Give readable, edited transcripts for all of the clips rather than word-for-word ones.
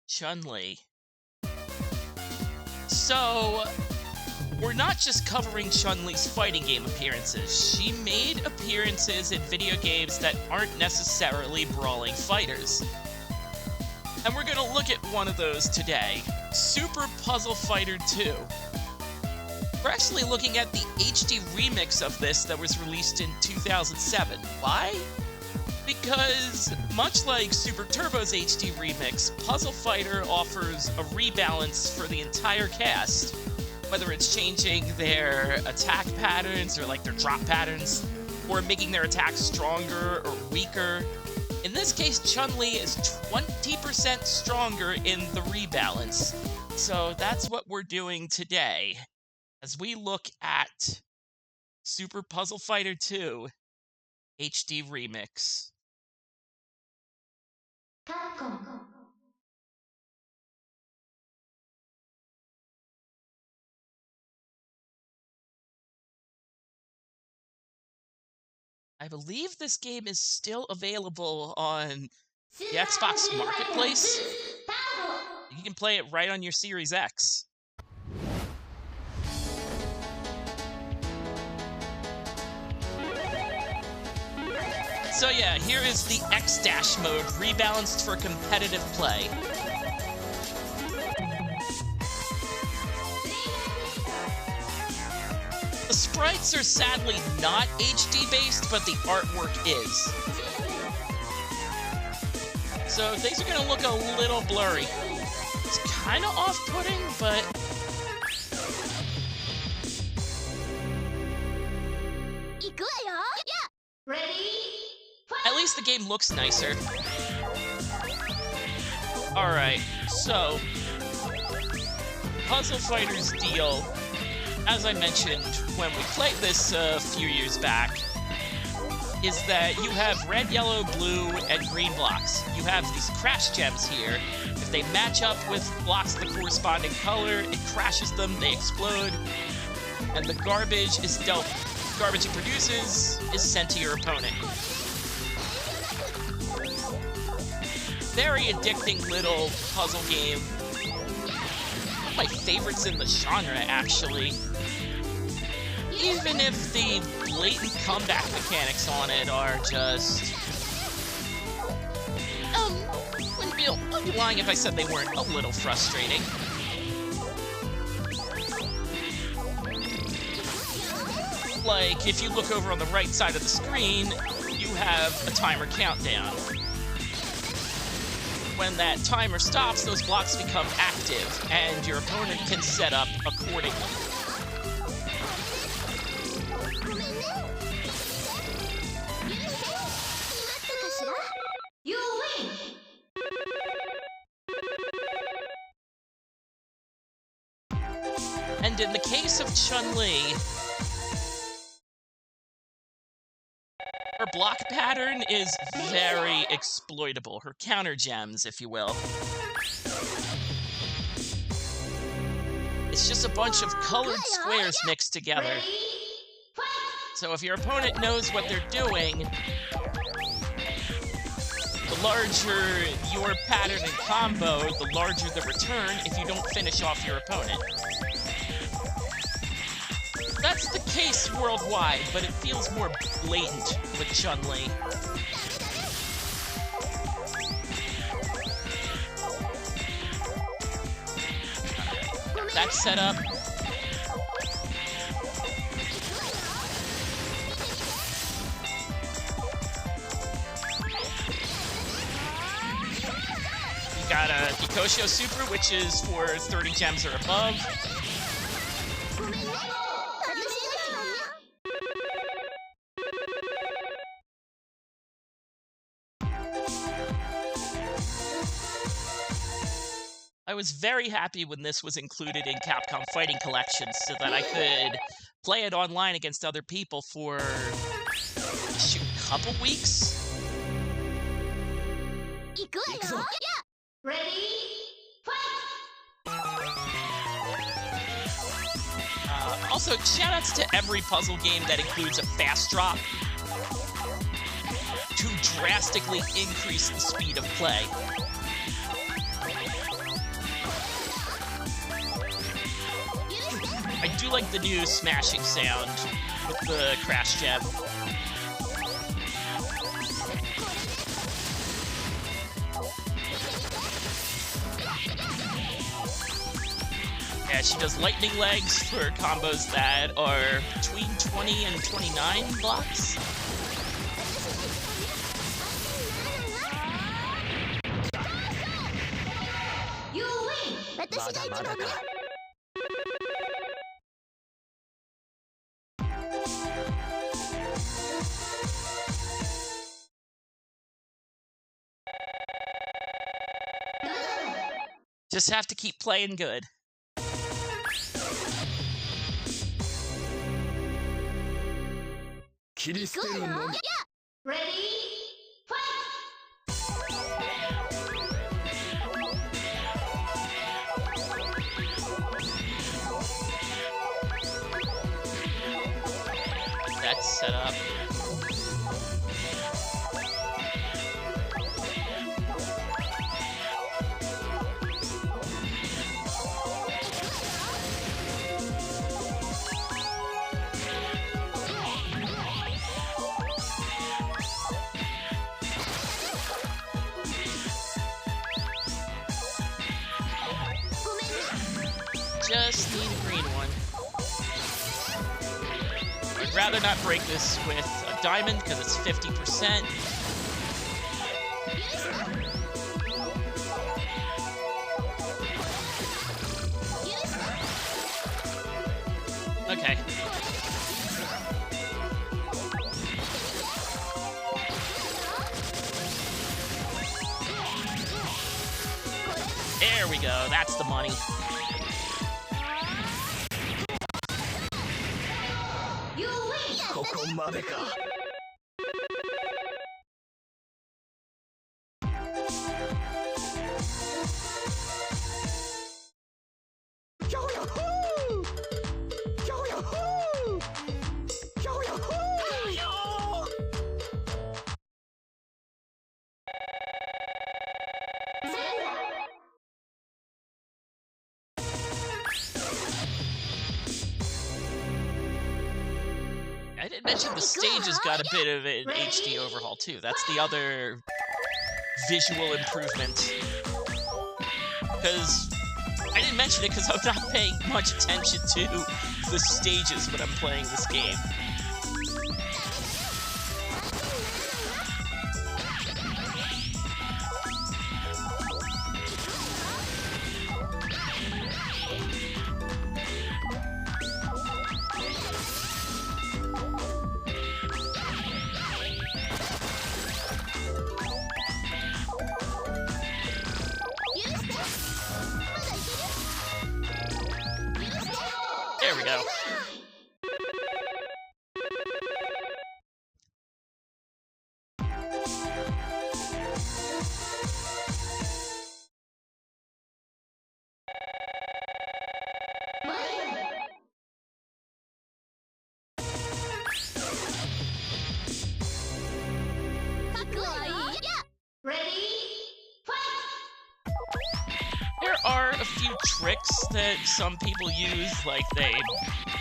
Chun-Li. So, we're not just covering Chun-Li's fighting game appearances. She made appearances in video games that aren't necessarily brawling fighters. And we're gonna look at one of those today, Super Puzzle Fighter 2. We're actually looking at the HD remix of this that was released in 2007. Why? Because, much like Super Turbo's HD remix, Puzzle Fighter offers a rebalance for the entire cast, whether it's changing their attack patterns or like their drop patterns, or making their attacks stronger or weaker. In this case, Chun-Li is 20% stronger in the rebalance. So that's what we're doing today, as we look at Super Puzzle Fighter 2 HD Remix. Capcom. I believe this game is still available on the Xbox Marketplace. You can play it right on your Series X. So yeah, here is the X- mode, rebalanced for competitive play. The sprites are sadly not HD based, but the artwork is. So things are gonna look a little blurry. It's kinda off-putting, but... Ready? At least the game looks nicer. Alright, so... Puzzle Fighter's deal, as I mentioned when we played this a few years back, is that you have red, yellow, blue, and green blocks. You have these crash gems here. If they match up with blocks of the corresponding color, it crashes them, they explode, and the garbage is dealt. Garbage it produces is sent to your opponent. Very addicting little puzzle game. One of my favorites in the genre, actually. Even if the blatant comeback mechanics on it are just... I'd be lying if I said they weren't a little frustrating. Like, if you look over on the right side of the screen, you have a timer countdown. When that timer stops, those blocks become active, and your opponent can set up accordingly. You win! And in the case of Chun-Li, her block pattern is very exploitable. Her counter gems, if you will. It's just a bunch of colored squares mixed together. So if your opponent knows what they're doing, the larger your pattern and combo, the larger the return if you don't finish off your opponent. That's the case worldwide, but it feels more blatant with Chun-Li. That's set up. You got a Hikosho Super, which is for 30 gems or above. I was very happy when this was included in Capcom Fighting Collections so that I could play it online against other people for, shoot, a couple weeks? Ready? Also, shoutouts to every puzzle game that includes a fast drop. to drastically increase the speed of play. I do like the new smashing sound with the crash gem. Yeah, she does lightning legs for combos that are between 20 and 29 blocks. You win! Just have to keep playing good. Ready? Fight! That's set up. Just need a green one. I'd rather not break this with a diamond because it's 50%. Okay. There we go. That's the money. You win! I didn't mention the stage has got a bit of an HD overhaul too. That's the other visual improvement. Because I didn't mention it because I'm not paying much attention to the stages when I'm playing this game. There we go. Ready? Fight! There are a few tricks that some people use, like they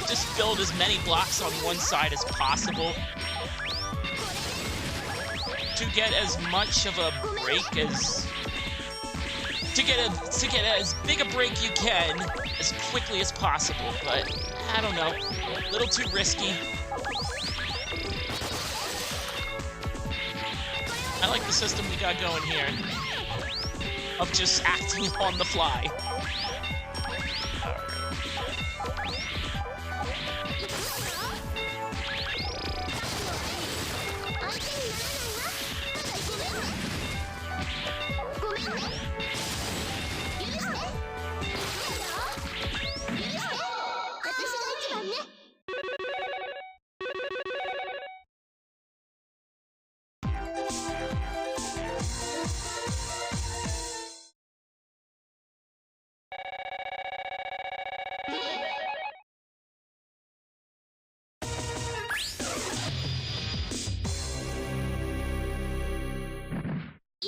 just build as many blocks on one side as possible to get as much of a break as to get as big a break you can as quickly as possible. But I don't know, a little too risky. I like the system we got going here of just acting on the fly.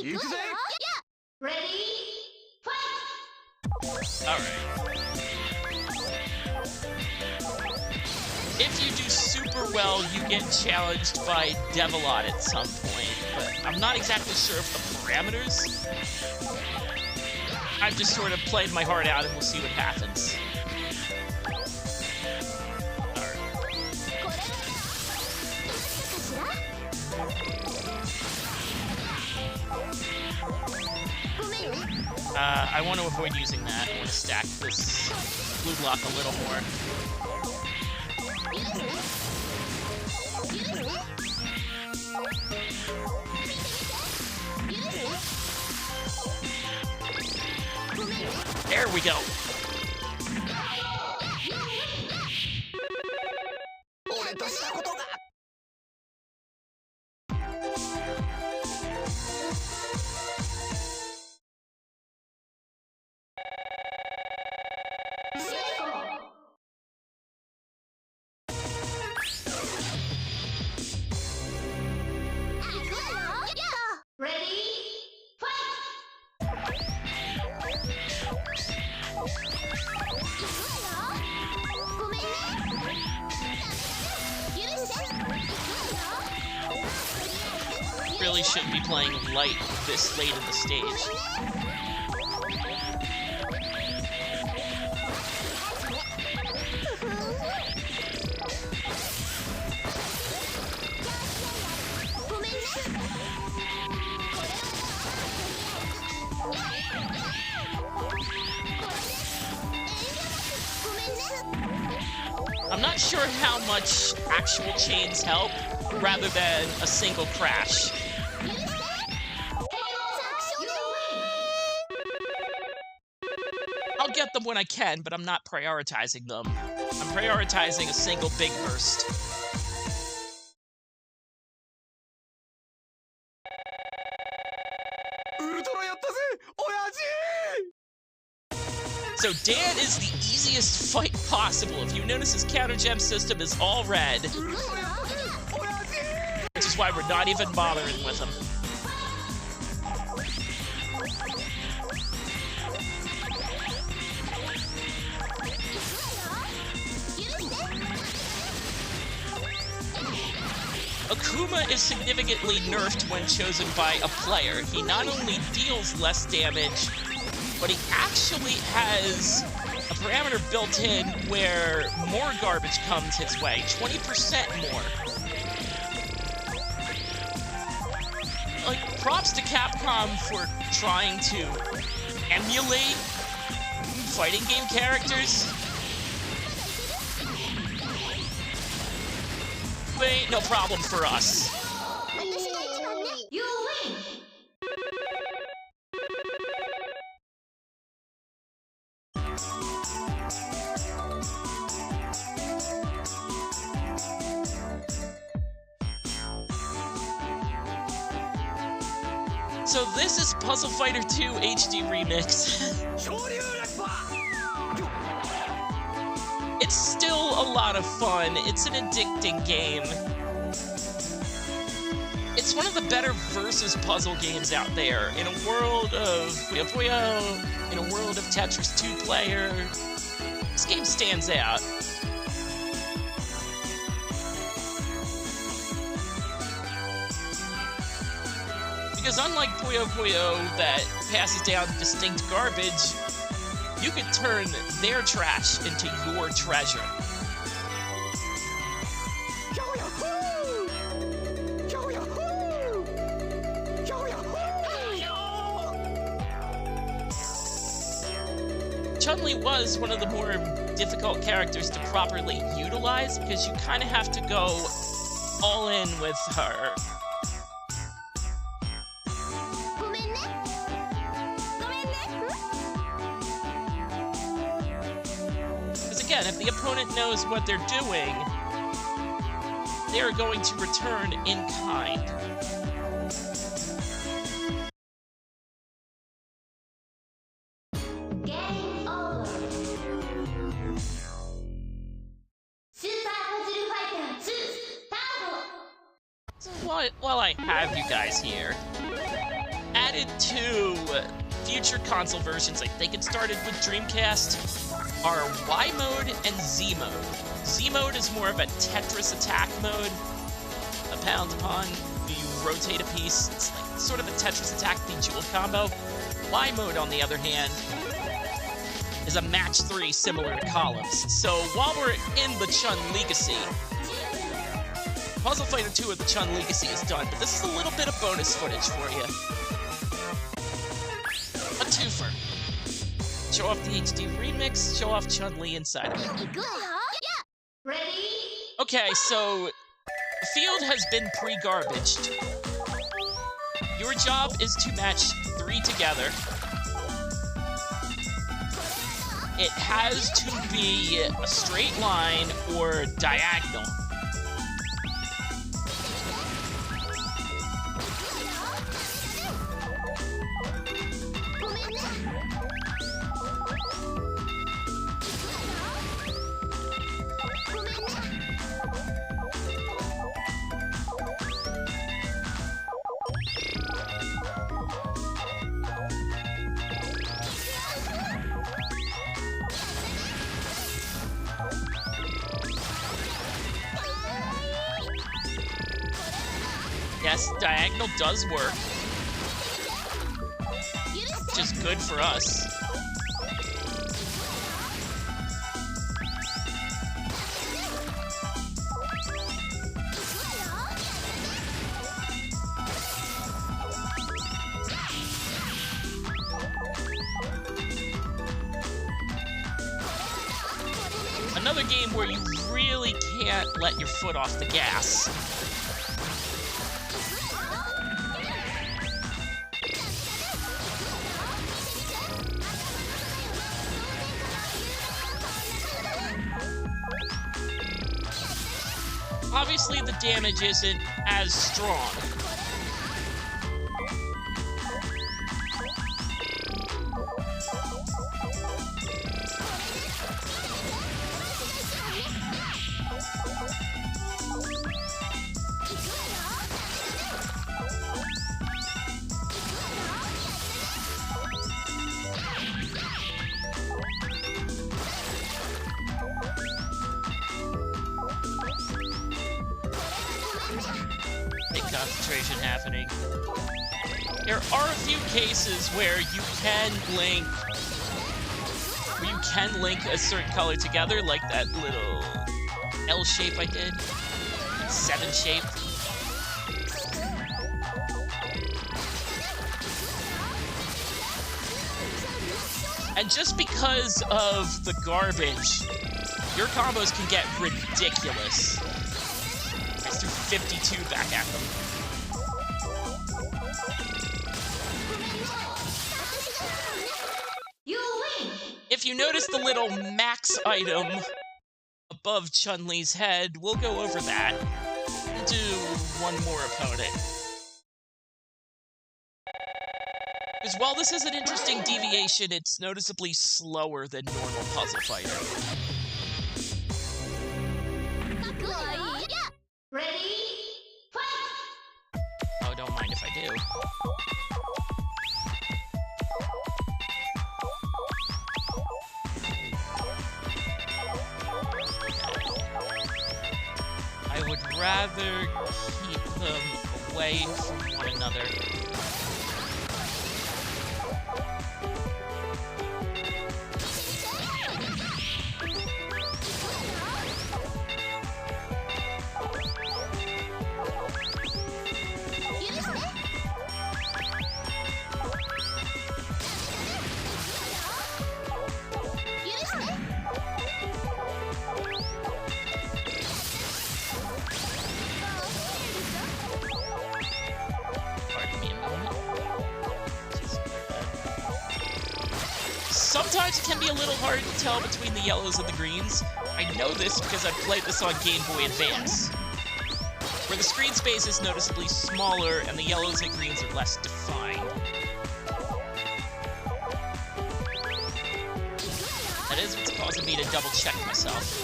Ready? Fight! Alright. If you do super well, you get challenged by Devilot at some point, but I'm not exactly sure of the parameters. I've just sort of played my heart out and we'll see what happens. I want to avoid using that. I want to stack this blue block a little more. There we go. Ready? Fight! Really shouldn't be playing light this late in the stage. I'm not sure how much actual chains help, rather than a single crash. I'll get them when I can, but I'm not prioritizing them. I'm prioritizing a single big burst. So Dan is the easiest fight possible. If you notice, his counter gem system is all red, which is why we're not even bothering with him. Akuma is significantly nerfed when chosen by a player. He not only deals less damage, but he actually has a parameter built in where more garbage comes his way, 20% more. Like, props to Capcom for trying to emulate fighting game characters. But ain't no problem for us. You win! So this is Puzzle Fighter 2 HD Remix. It's still a lot of fun. It's an addicting game. It's one of the better versus puzzle games out there. In a world of Puyo Puyo, in a world of Tetris 2-player, this game stands out. Because unlike Puyo Puyo that passes down distinct garbage, you could turn their trash into your treasure. Chun-Li was one of the more difficult characters to properly utilize because you kind of have to go all in with her. Again, if the opponent knows what they're doing, they are going to return in kind. Game over. Super Puzzle Fighter 2 Turbo! So while I have you guys here, add added to future console versions, I think it started with Dreamcast, are Y mode and Z mode. Z mode is more of a Tetris attack mode. A pound upon, you rotate a piece. It's like sort of a Tetris attack Bejeweled combo. Y mode, on the other hand, is a match 3 similar to columns. So while we're in the Chun-Ligacy, Puzzle Fighter 2 of the Chun-Ligacy is done, but this is a little bit of bonus footage for you. A twofer. Show off the HD remix, show off Chun-Li inside of it. Ready? Okay, so the field has been pre-garbaged. Your job is to match 3 together. It has to be a straight line or diagonal. Yes, diagonal does work, which is good for us. Another game where you really can't let your foot off the gas. Obviously, the damage isn't as strong. Concentration happening. There are a few cases where you can link a certain color together, like that little L shape I did. 7 shape. And just because of the garbage, your combos can get ridiculous. Let's do 52 back at them. You win! If you notice the little max item above Chun-Li's head, we'll go over that. We'll do one more opponent. Because while this is an interesting deviation, it's noticeably slower than normal Puzzle Fighter. Ready? Fight! Oh, don't mind if I do. I would rather keep them away from one another. Sometimes it can be a little hard to tell between the yellows and the greens. I know this because I've played this on Game Boy Advance, where the screen space is noticeably smaller and the yellows and greens are less defined. That is what's causing me to double check myself.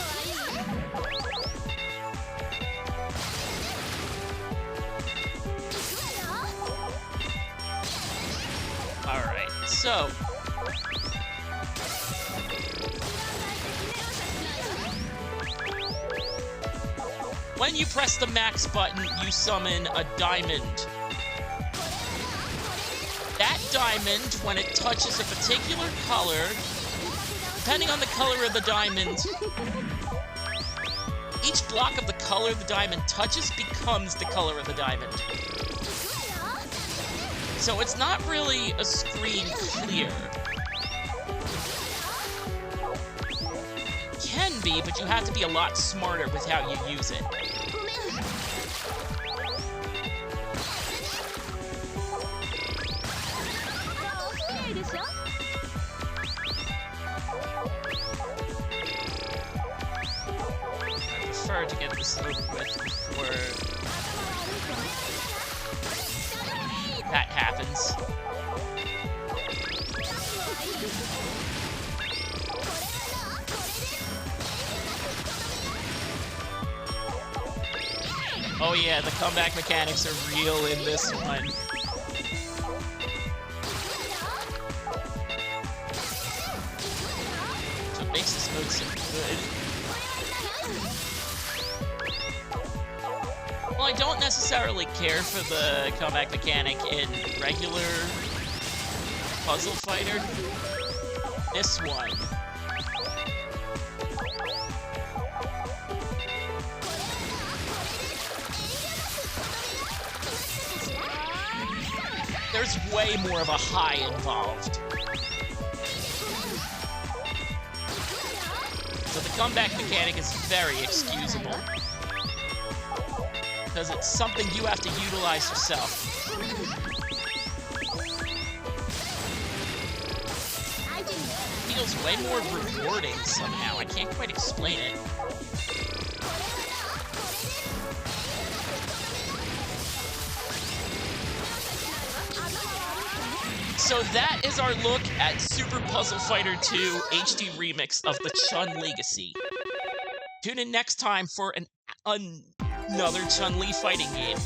Alright, so... when you press the max button, you summon a diamond. That diamond, when it touches a particular color, depending on the color of the diamond, each block of the color the diamond touches becomes the color of the diamond. So it's not really a screen clear. Can be, but you have to be a lot smarter with how you use it. I prefer to get this over with before that happens. Oh yeah, the comeback mechanics are real in this one. So it makes this mode so good. Well, I don't necessarily care for the comeback mechanic in regular Puzzle Fighter. This one. There's way more of a high involved. So the comeback mechanic is very excusable. Because it's something you have to utilize yourself. It feels way more rewarding somehow. I can't quite explain it. So that is our look at Super Puzzle Fighter 2 HD Remix of the Chun-Ligacy. Tune in next time for another Chun-Li fighting game.